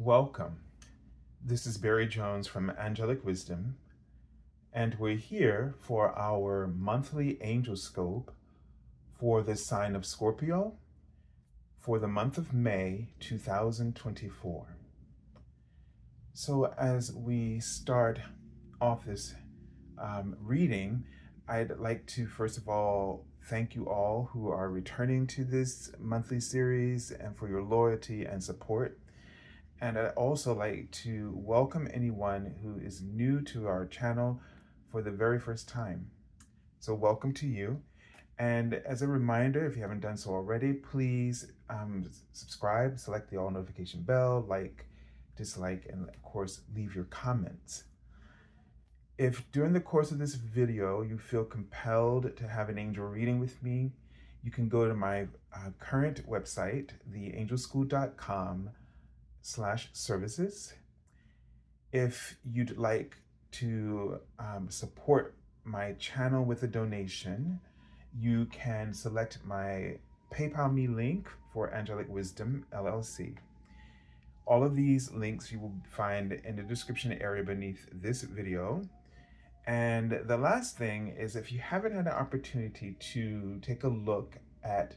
Welcome. This is Barry Jones from Angelic Wisdom, and we're here for our monthly Angelscope for the sign of Scorpio for the month of May 2024. So, as we start off this reading, I'd like to first of all thank you all who are returning to this monthly series and for your loyalty and support. And I'd also like to welcome anyone who is new to our channel for the very first time. So welcome to you. And as a reminder, if you haven't done so already, please subscribe, select the all notification bell, like, dislike, and of course, leave your comments. If during the course of this video you feel compelled to have an angel reading with me, you can go to my current website, theangelschool.com/services. If you'd like to support my channel with a donation, you can select my PayPal me link for Angelic Wisdom LLC. All of these links you will find in the description area beneath this video. And the last thing is, if you haven't had an opportunity to take a look at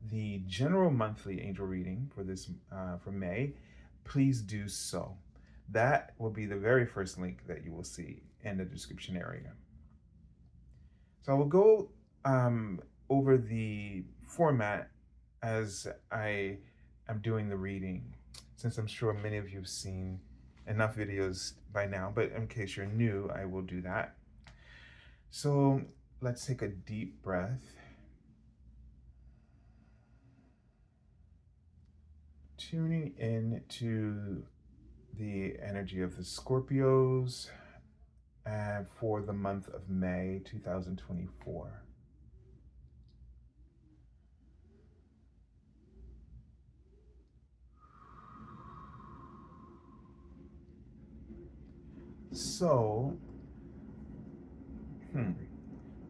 the general monthly angel reading for this for May, please do so. That will be the very first link that you will see in the description area. So I will go over the format as I am doing the reading, since I'm sure many of you have seen enough videos by now, but in case you're new, I will do that. So let's take a deep breath. Tuning in to the energy of the Scorpios for the month of May 2024. So,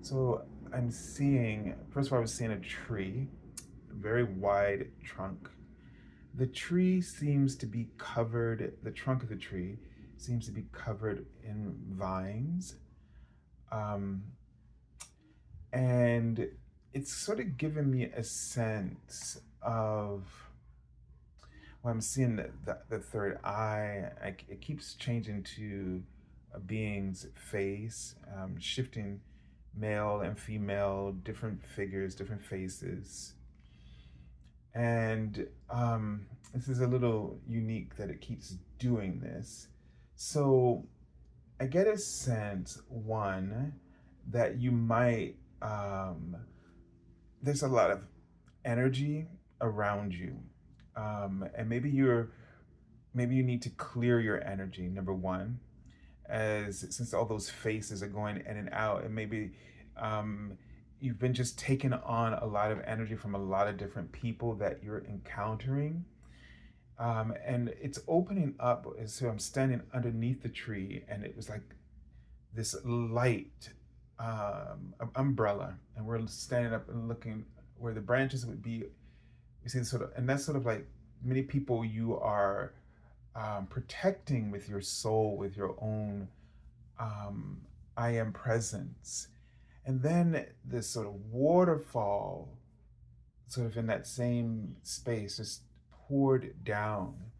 so I'm seeing, first of all, I was seeing a tree, a very wide trunk. The tree seems to be covered, the trunk of the tree seems to be covered in vines. And it's sort of given me a sense of, well, I'm seeing the third eye. It keeps changing to a being's face, shifting male and female, different figures, different faces. And this is a little unique that it keeps doing this. So I get a sense, one, that you might, there's a lot of energy around you. And maybe you need to clear your energy, number one, as since all those faces are going in and out, and maybe you've been just taking on a lot of energy from a lot of different people that you're encountering. And it's opening up. So I'm standing underneath the tree, and it was like this light umbrella, and we're standing up and looking where the branches would be. You see, sort of, and that's sort of like many people you are protecting with your soul, with your own I am presence. And then this sort of waterfall, sort of in that same space, just poured down.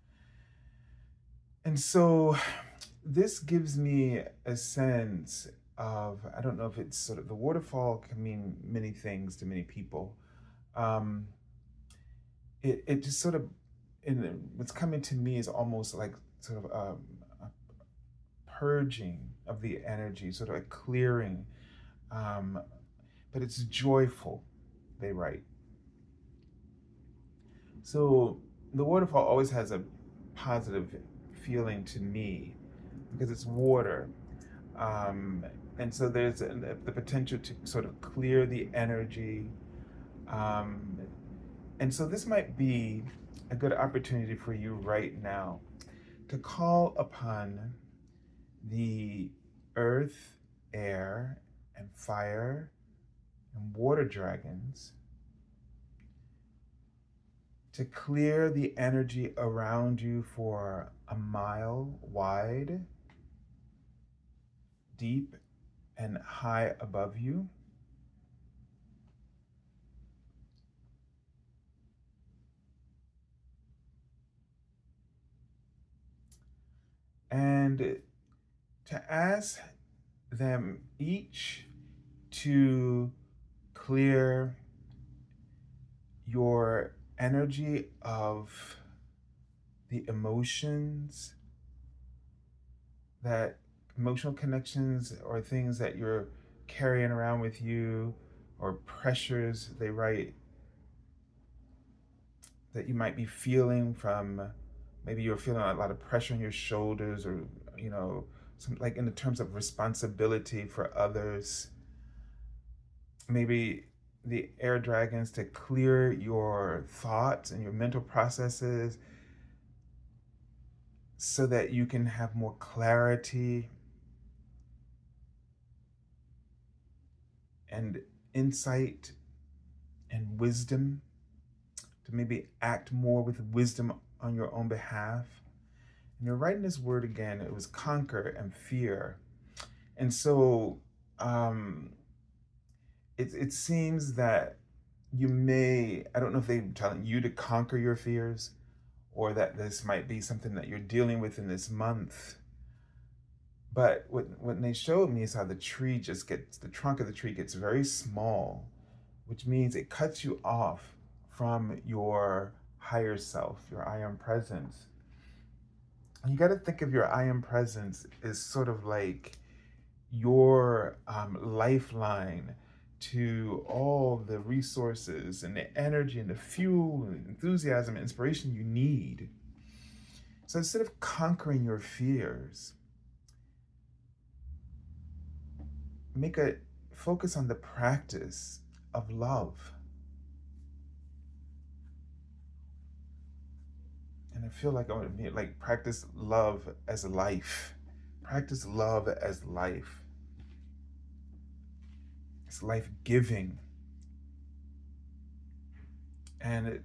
And so this gives me a sense of, I don't know if it's sort of, the waterfall can mean many things to many people. It just sort of, what's coming to me is almost like sort of a purging of the energy, sort of a clearing. But it's joyful, they write. So the waterfall always has a positive feeling to me because it's water. And so there's the potential to sort of clear the energy. And so this might be a good opportunity for you right now to call upon the earth, air, and fire and water dragons to clear the energy around you for a mile wide, deep, and high above you. And to ask them each to clear your energy of the emotions, that emotional connections or things that you're carrying around with you, or pressures they write that you might be feeling from, maybe you're feeling a lot of pressure on your shoulders, or some, like, in the terms of responsibility for others. Maybe the air dragons to clear your thoughts and your mental processes so that you can have more clarity and insight and wisdom, to maybe act more with wisdom on your own behalf. And you're writing this word again, it was conquer and fear. And so it seems that you may, I don't know if they're telling you to conquer your fears, or that this might be something that you're dealing with in this month. But what they showed me is how the trunk of the tree gets very small, which means it cuts you off from your higher self, your I am presence. And you got to think of your I am presence as sort of like your lifeline to all the resources and the energy and the fuel and enthusiasm and inspiration you need. So instead of conquering your fears, make a focus on the practice of love. And I feel like I want to be like, practice love as life. Practice love as life. It's life giving and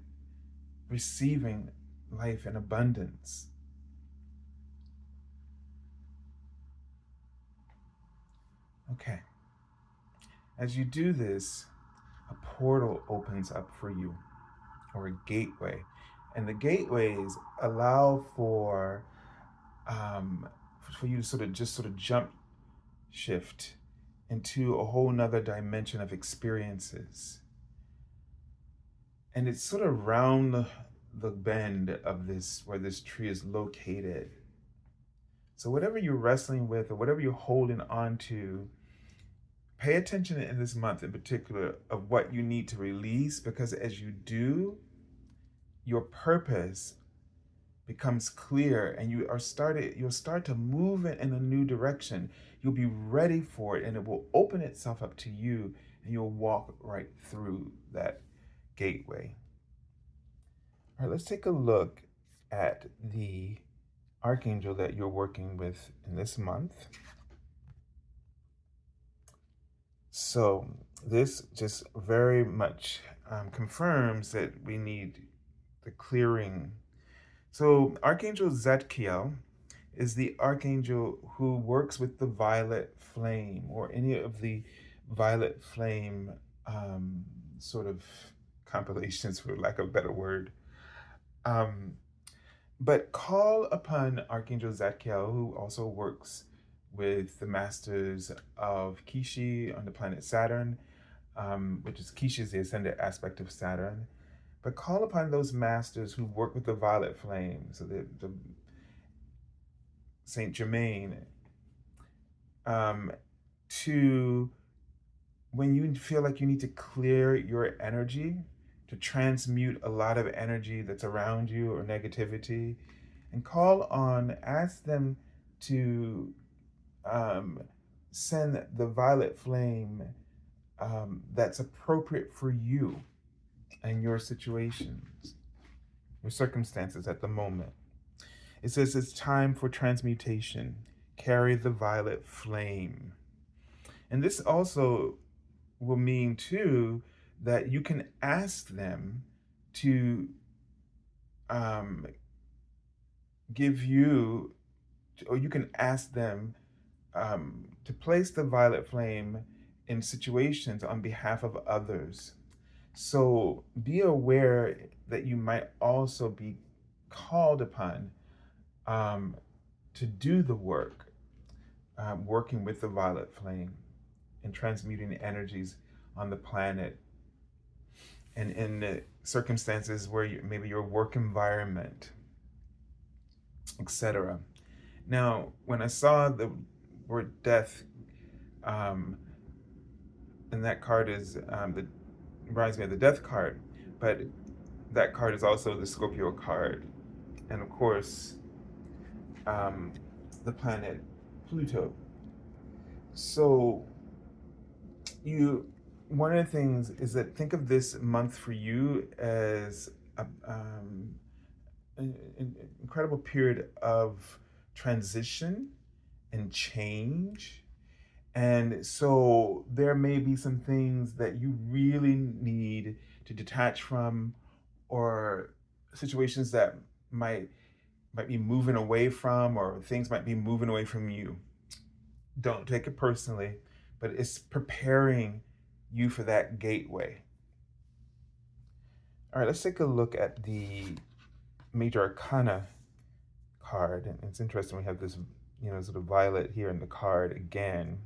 receiving life in abundance. Okay. As you do this, a portal opens up for you, or a gateway. And the gateways allow for you to sort of jump shift into a whole nother dimension of experiences. And it's sort of round the bend of this, where this tree is located. So whatever you're wrestling with or whatever you're holding on to, pay attention in this month in particular of what you need to release, because as you do, your purpose becomes clear, and you'll start to move it in a new direction. You'll be ready for it, and it will open itself up to you, and you'll walk right through that gateway. All right, let's take a look at the archangel that you're working with in this month. So this just very much confirms that we need the clearing. So Archangel Zadkiel is the archangel who works with the violet flame, or any of the violet flame sort of compilations, for lack of a better word. But call upon Archangel Zadkiel, who also works with the masters of Kishi on the planet Saturn, which is Kishi is the ascendant aspect of Saturn. But call upon those masters who work with the violet flame, so the Saint Germain, to, when you feel like you need to clear your energy, to transmute a lot of energy that's around you or negativity, and ask them to send the violet flame that's appropriate for you and your situations, your circumstances at the moment. It says it's time for transmutation. Carry the violet flame. And this also will mean, too, that you can ask them to um, give you, or you can ask them to place the violet flame in situations on behalf of others. So be aware that you might also be called upon um, to do the work, working with the violet flame and transmuting the energies on the planet and in the circumstances where maybe your work environment, etc. Now, when I saw the word death, um, and that card is the reminds me of the death card, but that card is also the Scorpio card, and of course, um, the planet Pluto. So you, one of the things is that think of this month for you as an incredible period of transition and change. And so there may be some things that you really need to detach from, or situations that might be moving away from, or things might be moving away from you. Don't take it personally, but it's preparing you for that gateway. All right, let's take a look at the Major Arcana card. And it's interesting, we have this, sort of violet here in the card again.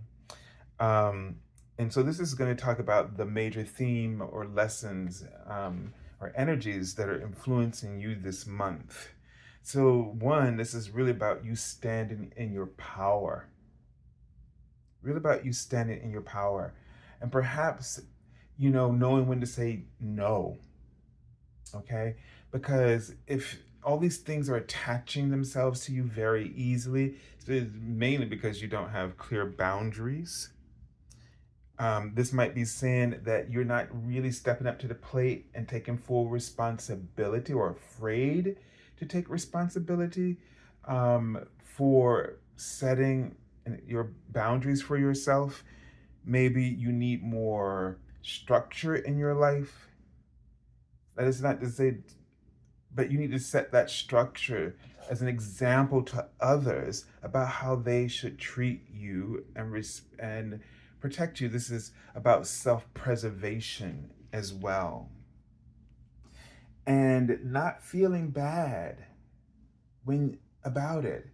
And so this is going to talk about the major theme or lessons or energies that are influencing you this month. So one, this is really about you standing in your power. Really about you standing in your power. And perhaps, knowing when to say no. Okay? Because if all these things are attaching themselves to you very easily, it's mainly because you don't have clear boundaries. This might be saying that you're not really stepping up to the plate and taking full responsibility, or afraid to take responsibility for setting your boundaries for yourself. Maybe you need more structure in your life. That is not to say, but you need to set that structure as an example to others about how they should treat you and protect you. This is about self-preservation as well. And not feeling bad when about it.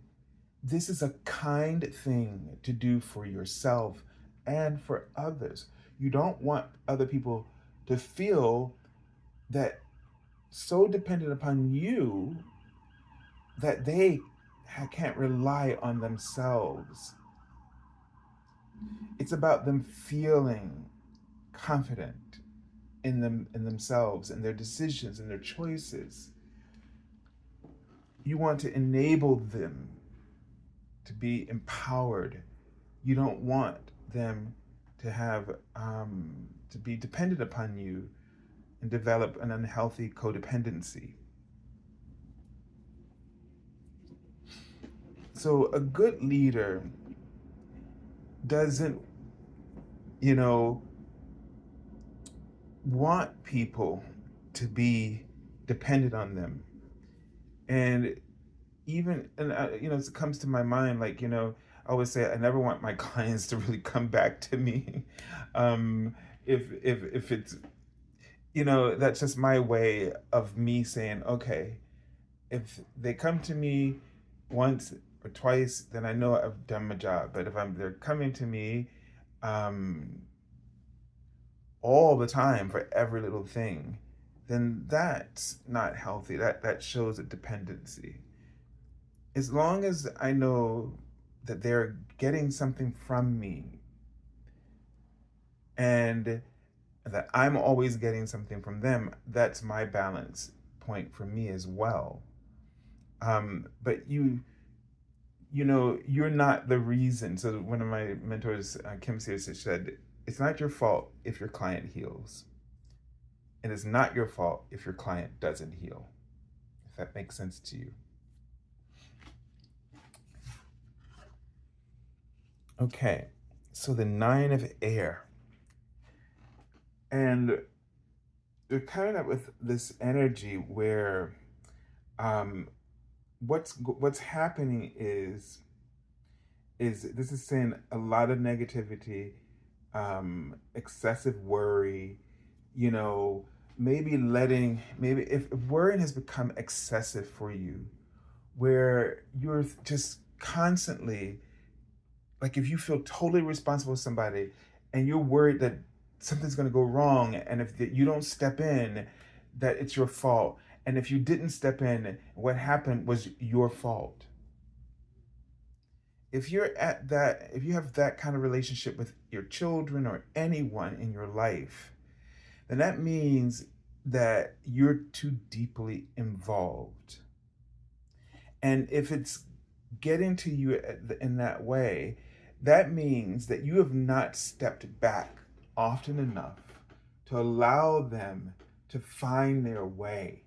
This is a kind thing to do for yourself and for others. You don't want other people to feel that so dependent upon you that they can't rely on themselves. It's about them feeling confident in themselves and their decisions and their choices. You want to enable them to be empowered. You don't want them to have to be dependent upon you and develop an unhealthy codependency. So a good leader doesn't, want people to be dependent on them. And even, and it comes to my mind, like, I always say I never want my clients to really come back to me. If it's, that's just my way of me saying, okay, if they come to me once or twice, then I know I've done my job. But if they're coming to me all the time for every little thing, then that's not healthy. That shows a dependency. As long as I know that they're getting something from me and that I'm always getting something from them, that's my balance point for me as well. But you're not the reason. So one of my mentors, Kim Sears, said, it's not your fault if your client heals. And it's not your fault if your client doesn't heal. If that makes sense to you. Okay, so the 9 of air. And they're coming up with this energy where Um, what's happening is this is saying a lot of negativity, excessive worry, you know, maybe if worrying has become excessive for you, where you're just constantly, like if you feel totally responsible for somebody and you're worried that something's going to go wrong, and if you don't step in, that it's your fault, and if you didn't step in, what happened was your fault. If you have that kind of relationship with your children or anyone in your life, then that means that you're too deeply involved. And if it's getting to you in that way, that means that you have not stepped back often enough to allow them to find their way,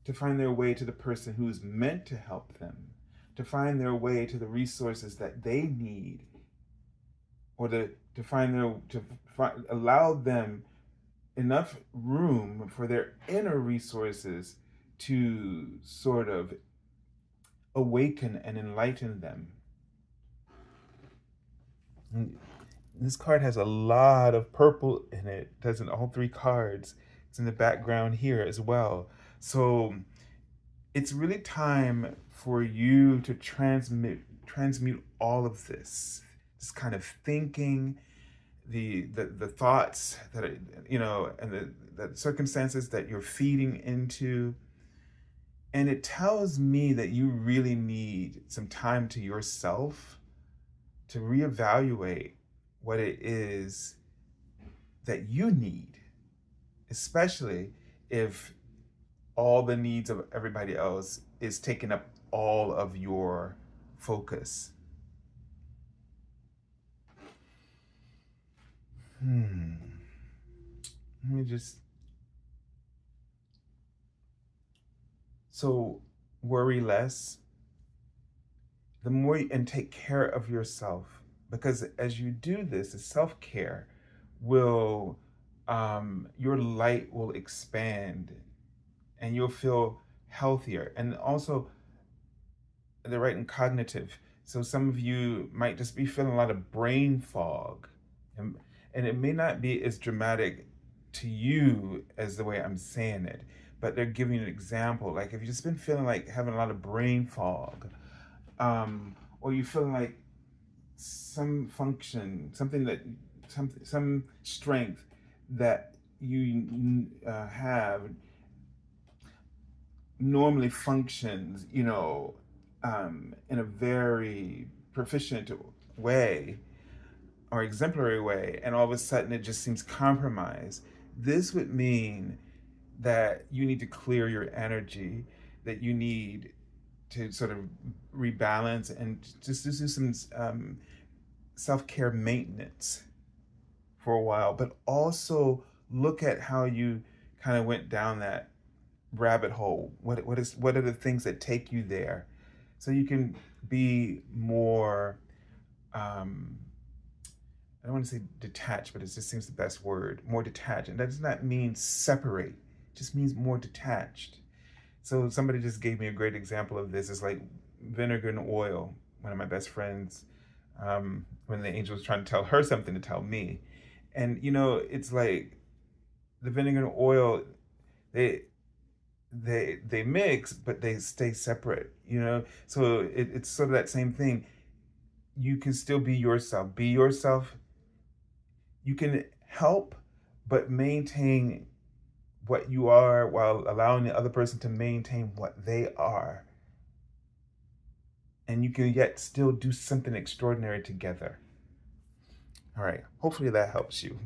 to find their way to the person who's meant to help them, to find their way to the resources that they need, or to find their to allow them enough room for their inner resources to sort of awaken and enlighten them. And this card has a lot of purple in it. It does in all three cards. It's in the background here as well. So it's really time for you to transmute all of this kind of thinking, the thoughts that are, and the circumstances that you're feeding into. And it tells me that you really need some time to yourself to reevaluate what it is that you need, especially if all the needs of everybody else is taking up all of your focus. Let me just. So, worry less, and take care of yourself, because as you do this, the self-care will, your light will expand and you'll feel healthier. And also, they're right in cognitive. So some of you might just be feeling a lot of brain fog. And, and it may not be as dramatic to you as the way I'm saying it, but they're giving you an example. Like if you've just been feeling like having a lot of brain fog, or you feeling like some function, some strength that you have normally functions, in a very proficient way or exemplary way, and all of a sudden it just seems compromised. This would mean that you need to clear your energy, that you need to sort of rebalance and just do some self-care maintenance for a while, but also look at how you kind of went down that rabbit hole. What are the things that take you there, so you can be more, I don't want to say detached, but it just seems the best word, more detached. And that does not mean separate, it just means more detached. So somebody just gave me a great example of this. It's like vinegar and oil. One of my best friends, when the angel was trying to tell her something to tell me, and it's like the vinegar and oil, they they mix, but they stay separate. So it's sort of that same thing. You can still be yourself. Be yourself. You can help, but maintain what you are while allowing the other person to maintain what they are. And you can yet still do something extraordinary together. All right. Hopefully that helps you.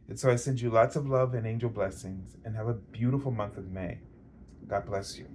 And so I send you lots of love and angel blessings, and have a beautiful month of May. God bless you.